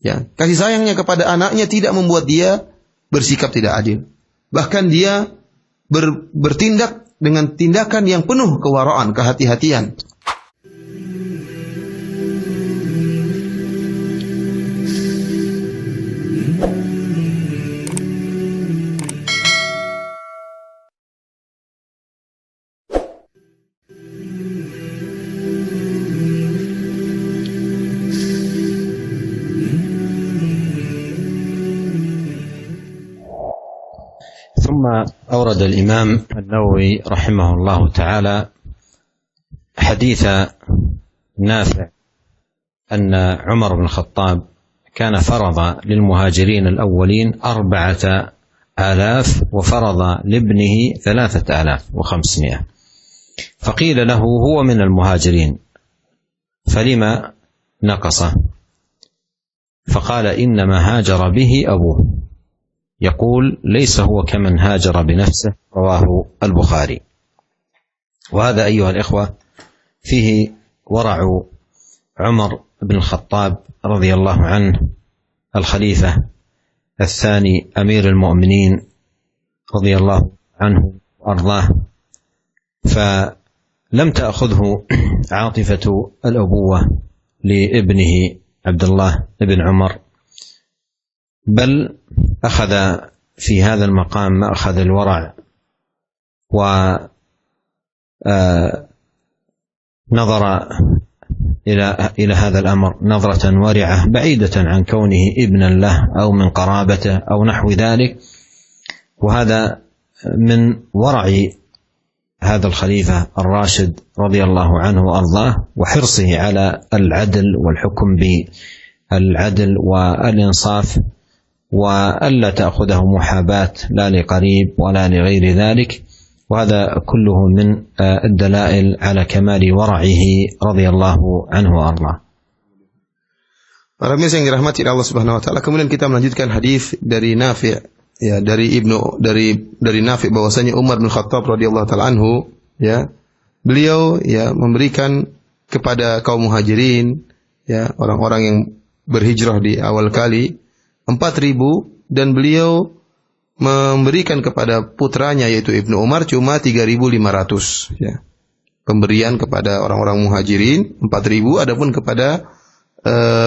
Ya, kasih sayangnya kepada anaknya tidak membuat dia bersikap tidak adil. Bahkan dia bertindak dengan tindakan yang penuh kewaraan, kehati-hatian. ثم أورد الإمام النووي رحمه الله تعالى حديث نافع أن عمر بن الخطاب كان فرض للمهاجرين الأولين 4,000 وفرض لابنه 3,500. فقيل له هو من المهاجرين فلما نقصه؟ فقال إنما هاجر به أبوه، يقول ليس هو كمن هاجر بنفسه، رواه البخاري. وهذا أيها الإخوة فيه ورع عمر بن الخطاب رضي الله عنه الخليفة الثاني أمير المؤمنين رضي الله عنه وأرضاه، فلم تأخذه عاطفة الأبوة لابنه عبد الله بن عمر، بل أخذ في هذا المقام مأخذ الورع، ونظر إلى هذا الأمر نظرة ورعة بعيدة عن كونه ابنا له أو من قرابته أو نحو ذلك. وهذا من ورع هذا الخليفة الراشد رضي الله عنه وأرضاه، وحرصه على العدل والحكم بالعدل والإنصاف، وألا تأخذه محاباة لا لقريب ولا لغير ذلك. وهذا كله من الدلائل على كمال ورعه رضي الله عنه وأرضاه. Para pemirsa yang dirahmati Allah Subhanahu wa taala, kemudian kita melanjutkan hadis dari Nafi', ya, dari Nafi' bahwasanya Umar bin Khattab radhiyallahu taala anhu, ya, beliau ya memberikan kepada kaum muhajirin, ya, orang-orang yang berhijrah di awal kali 4,000, dan beliau memberikan kepada putranya yaitu Ibnu Umar cuma 3.500, ya. Pemberian kepada orang-orang muhajirin 4,000, adapun kepada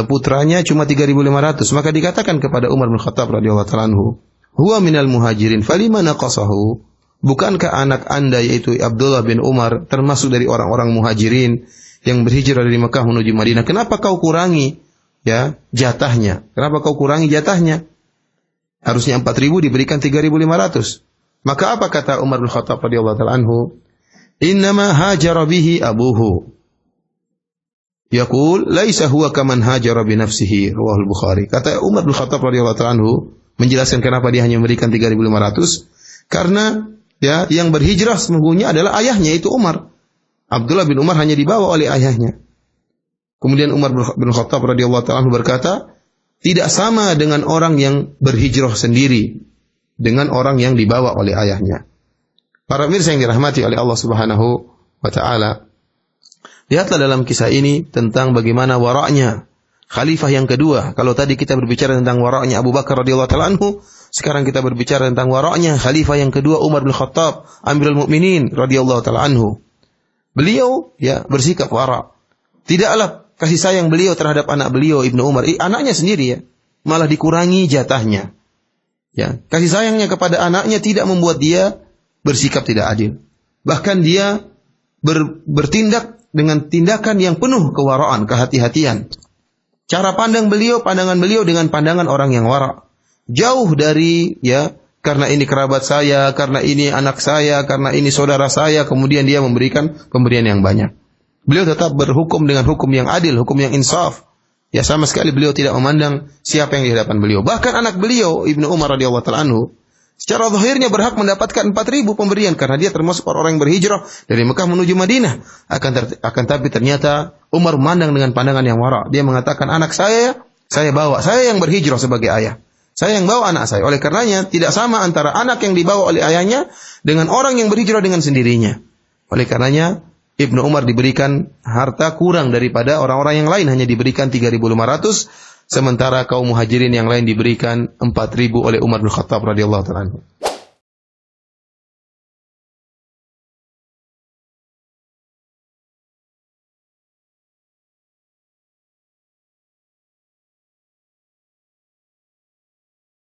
putranya cuma 3.500. Maka dikatakan kepada Umar bin Khattab radhiyallahu ta'ala anhu, huwa minal muhajirin falima naqasahu? Bukankah anak Anda yaitu Abdullah bin Umar termasuk dari orang-orang muhajirin yang berhijrah dari Mekah menuju Madinah? Kenapa kau kurangi, ya, jatahnya? Kenapa kau kurangi jatahnya? Harusnya 4,000 diberikan 3.500. Maka apa kata Umar bin Khattab radhiyallahu ta'ala anhu? Innama hajara bihi abuhu. Yaqul laisa huwa kaman hajara bi nafsihi, rawahul Bukhari. Kata Umar bin Khattab radhiyallahu ta'ala anhu menjelaskan kenapa dia hanya memberikan 3.500, karena ya yang berhijrah sesungguhnya adalah ayahnya itu Umar. Abdullah bin Umar hanya dibawa oleh ayahnya. Kemudian Umar bin Khattab radhiyallahu ta'ala anhu berkata, tidak sama dengan orang yang berhijrah sendiri dengan orang yang dibawa oleh ayahnya. Para pemirsa yang dirahmati oleh Allah Subhanahu wa taala, lihatlah dalam kisah ini tentang bagaimana waraknya khalifah yang kedua. Kalau tadi kita berbicara tentang waraknya Abu Bakar radhiyallahu ta'ala anhu, sekarang kita berbicara tentang waraknya khalifah yang kedua Umar bin Khattab Amirul Mukminin radhiyallahu ta'ala anhu. Beliau ya bersikap warak. Tidaklah kasih sayang beliau terhadap anak beliau Ibnu Umar, anaknya sendiri, ya, malah dikurangi jatahnya. Ya, kasih sayangnya kepada anaknya tidak membuat dia bersikap tidak adil. Bahkan dia bertindak dengan tindakan yang penuh kewaraan, kehati-hatian. Cara pandang beliau, pandangan beliau dengan pandangan orang yang warak. Jauh dari, ya, karena ini kerabat saya, karena ini anak saya, karena ini saudara saya, kemudian dia memberikan pemberian yang banyak. Beliau tetap berhukum dengan hukum yang adil, hukum yang insaf. Ya, sama sekali beliau tidak memandang siapa yang di hadapan beliau. Bahkan anak beliau Ibnu Umar radhiyallahu ta'ala anhu secara zahirnya berhak mendapatkan 4,000 pemberian karena dia termasuk orang yang berhijrah dari Mekah menuju Madinah. Akan tapi ternyata Umar memandang dengan pandangan yang wara. Dia mengatakan, anak saya bawa. Saya yang berhijrah sebagai ayah. Saya yang bawa anak saya. Oleh karenanya tidak sama antara anak yang dibawa oleh ayahnya dengan orang yang berhijrah dengan sendirinya. Oleh karenanya Ibnu Umar diberikan harta kurang daripada orang-orang yang lain, hanya diberikan 3.500, sementara kaum muhajirin yang lain diberikan 4.000 oleh Umar bin Khattab radhiyallahu taala anhu.